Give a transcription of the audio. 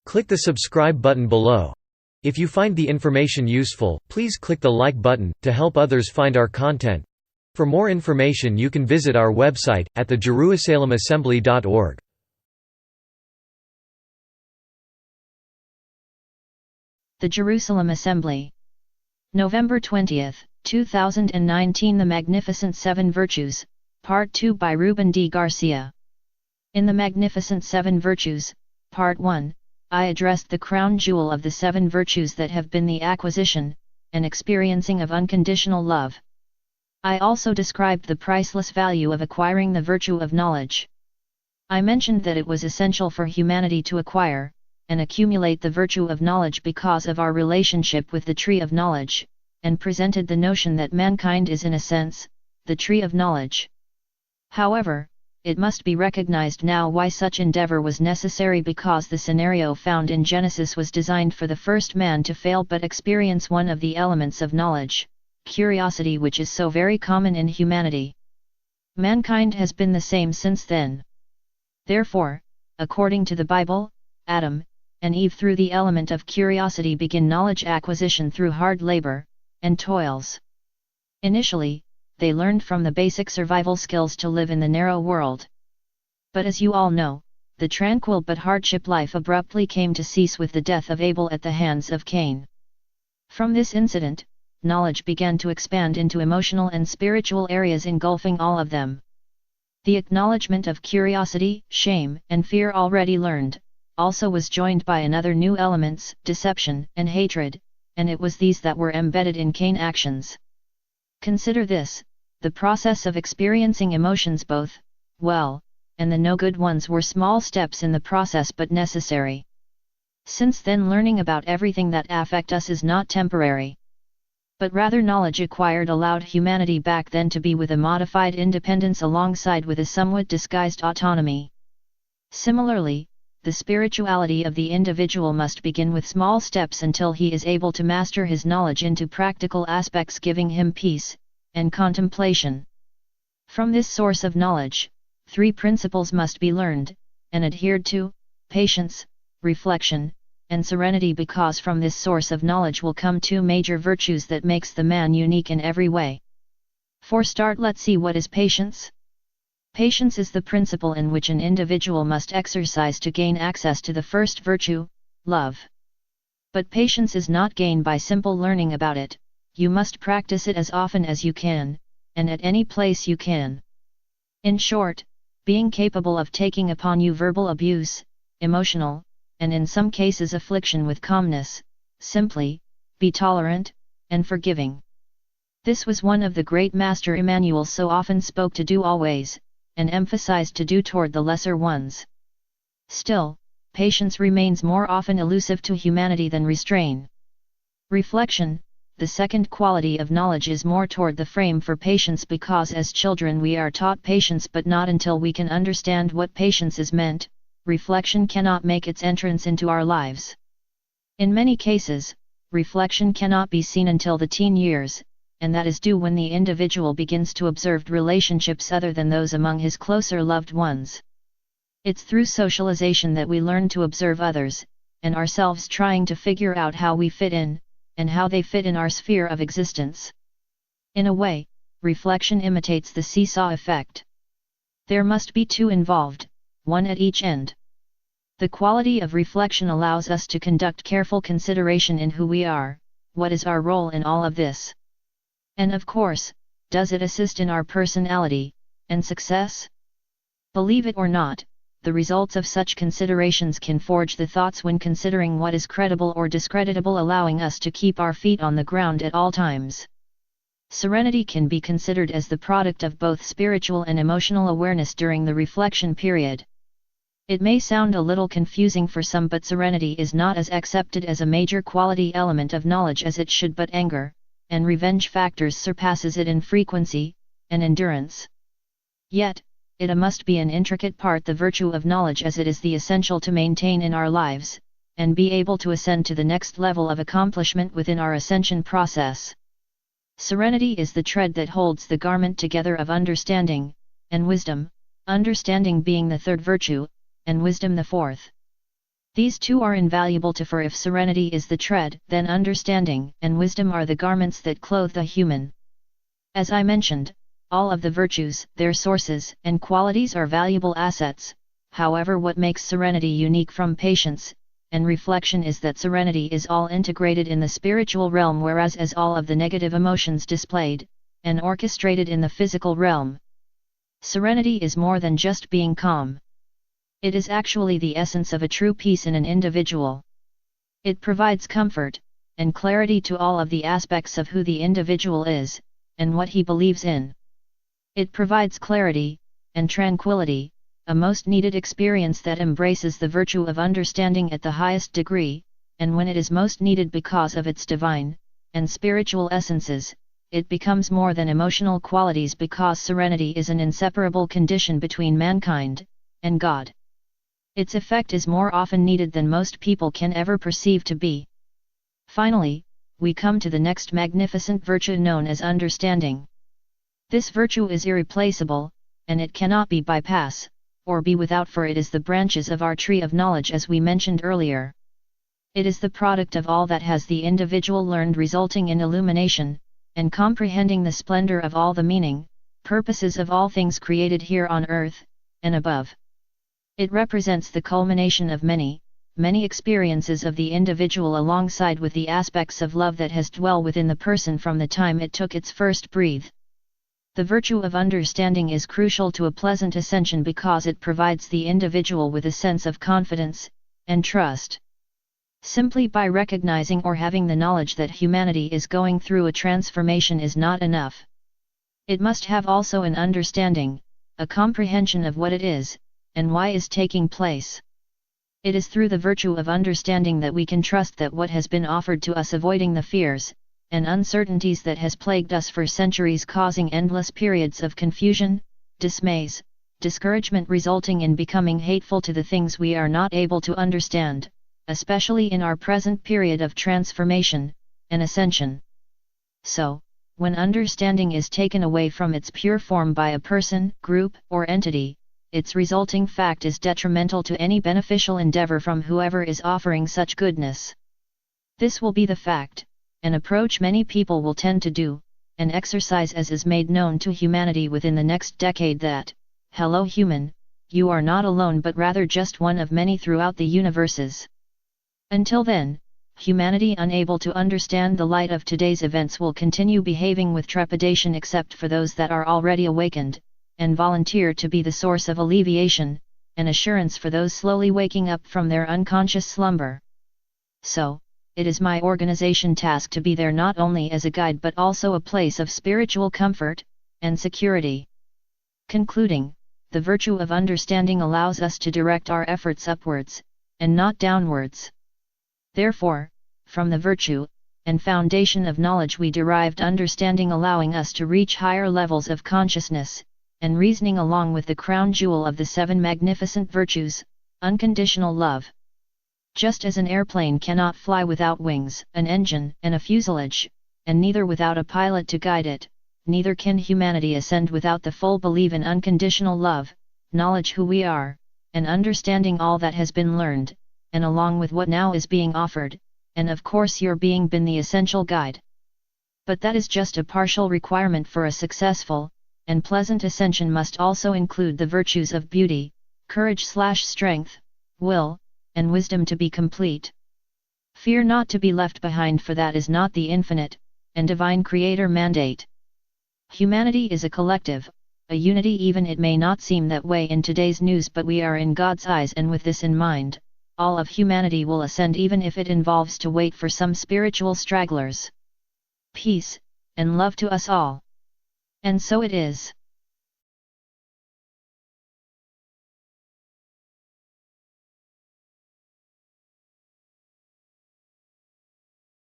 Click the subscribe button below. If you find the information useful, please click the like button, to help others find our content. For more information you can visit our website, at thejerusalemassembly.org. The Jerusalem Assembly. November 20, 2019. The Magnificent Seven Virtues, Part 2 by Ruben D. Garcia. In the Magnificent Seven Virtues, Part 1, I addressed the crown jewel of the seven virtues that have been the acquisition and experiencing of unconditional love. I also described the priceless value of acquiring the virtue of knowledge. I mentioned that it was essential for humanity to acquire and accumulate the virtue of knowledge because of our relationship with the tree of knowledge, and presented the notion that mankind is in a sense, the tree of knowledge. However, it must be recognized now why such endeavor was necessary, because the scenario found in Genesis was designed for the first man to fail but experience one of the elements of knowledge, curiosity, which is so very common in humanity. Mankind has been the same since then. Therefore, according to the Bible, Adam and Eve through the element of curiosity begin knowledge acquisition through hard labor and toils. Initially, they learned from the basic survival skills to live in the narrow world. But as you all know, the tranquil but hardship life abruptly came to cease with the death of Abel at the hands of Cain. From this incident, knowledge began to expand into emotional and spiritual areas, engulfing all of them. The acknowledgement of curiosity, shame, and fear already learned also was joined by another new elements, deception and hatred, and it was these that were embedded in Cain actions. Consider this: the process of experiencing emotions, both well and the no good ones, were small steps in the process but necessary. Since then, learning about everything that affect us is not temporary, but rather knowledge acquired allowed humanity back then to be with a modified independence alongside with a somewhat disguised autonomy. Similarly, the spirituality of the individual must begin with small steps until he is able to master his knowledge into practical aspects, giving him peace and contemplation. From this source of knowledge, three principles must be learned and adhered to: patience, reflection, and serenity, because from this source of knowledge will come two major virtues that makes the man unique in every way. For start, let's see what is patience. Patience is the principle in which an individual must exercise to gain access to the first virtue, love. But patience is not gained by simple learning about it. You must practice it as often as you can, and at any place you can. In short, being capable of taking upon you verbal abuse, emotional, and in some cases affliction with calmness, simply, be tolerant, and forgiving. This was one of the great Master Emmanuel so often spoke to do always, and emphasized to do toward the lesser ones. Still, patience remains more often elusive to humanity than restraint. Reflection, the second quality of knowledge, is more toward the frame for patience, because as children we are taught patience, but not until we can understand what patience is meant. Reflection cannot make its entrance into our lives. In many cases, reflection cannot be seen until the teen years, and that is due when the individual begins to observe relationships other than those among his closer loved ones. It's through socialization that we learn to observe others, and ourselves, trying to figure out how we fit in, and how they fit in our sphere of existence. In a way, reflection imitates the seesaw effect. There must be two involved, one at each end. The quality of reflection allows us to conduct careful consideration in who we are, what is our role in all of this. And of course, does it assist in our personality and success? Believe it or not, the results of such considerations can forge the thoughts when considering what is credible or discreditable, allowing us to keep our feet on the ground at all times. Serenity can be considered as the product of both spiritual and emotional awareness during the reflection period. It may sound a little confusing for some, but serenity is not as accepted as a major quality element of knowledge as it should, but anger and revenge factors surpasses it in frequency and endurance. Yet, it must be an intricate part, the virtue of knowledge, as it is the essential to maintain in our lives, and be able to ascend to the next level of accomplishment within our ascension process. Serenity is the thread that holds the garment together of understanding and wisdom, understanding being the third virtue, and wisdom the fourth. These two are invaluable to, for if serenity is the tread, then understanding and wisdom are the garments that clothe the human. As I mentioned, all of the virtues, their sources and qualities are valuable assets. However, what makes serenity unique from patience and reflection is that serenity is all integrated in the spiritual realm, whereas as all of the negative emotions displayed and orchestrated in the physical realm. Serenity is more than just being calm. It is actually the essence of a true peace in an individual. It provides comfort and clarity to all of the aspects of who the individual is and what he believes in. It provides clarity and tranquility, a most needed experience that embraces the virtue of understanding at the highest degree, and when it is most needed because of its divine and spiritual essences, it becomes more than emotional qualities, because serenity is an inseparable condition between mankind and God. Its effect is more often needed than most people can ever perceive to be. Finally, we come to the next magnificent virtue known as understanding. This virtue is irreplaceable, and it cannot be bypassed, or be without, for it is the branches of our tree of knowledge, as we mentioned earlier. It is the product of all that has the individual learned, resulting in illumination, and comprehending the splendor of all the meaning, purposes of all things created here on earth, and above. It represents the culmination of many, many experiences of the individual, alongside with the aspects of love that has dwelt within the person from the time it took its first breath. The virtue of understanding is crucial to a pleasant ascension because it provides the individual with a sense of confidence and trust. Simply by recognizing or having the knowledge that humanity is going through a transformation is not enough. It must have also an understanding, a comprehension of what it is, and why is taking place. It is through the virtue of understanding that we can trust that what has been offered to us, avoiding the fears and uncertainties that has plagued us for centuries, causing endless periods of confusion, dismays, discouragement, resulting in becoming hateful to the things we are not able to understand, especially in our present period of transformation and ascension. So, when understanding is taken away from its pure form by a person, group, or entity, its resulting fact is detrimental to any beneficial endeavor from whoever is offering such goodness. This will be the fact, an approach many people will tend to do, and exercise as is made known to humanity within the next decade that, hello human, you are not alone, but rather just one of many throughout the universes. Until then, humanity, unable to understand the light of today's events, will continue behaving with trepidation, except for those that are already awakened, and volunteer to be the source of alleviation and assurance for those slowly waking up from their unconscious slumber. So, it is my organization task to be there not only as a guide but also a place of spiritual comfort and security. Concluding, the virtue of understanding allows us to direct our efforts upwards, and not downwards. Therefore, from the virtue and foundation of knowledge we derived understanding, allowing us to reach higher levels of consciousness and reasoning, along with the crown jewel of the 7 magnificent virtues, unconditional love. Just as an airplane cannot fly without wings, an engine, and a fuselage, and neither without a pilot to guide it, neither can humanity ascend without the full belief in unconditional love, knowledge who we are, and understanding all that has been learned, and along with what now is being offered, and of course your being been the essential guide. But that is just a partial requirement for a successful and pleasant ascension must also include the virtues of beauty, courage/strength, will, and wisdom to be complete. Fear not to be left behind, for that is not the infinite and divine creator mandate. Humanity is a collective, a unity, even it may not seem that way in today's news, but we are in God's eyes, and with this in mind, all of humanity will ascend, even if it involves to wait for some spiritual stragglers. Peace and love to us all. And so it is.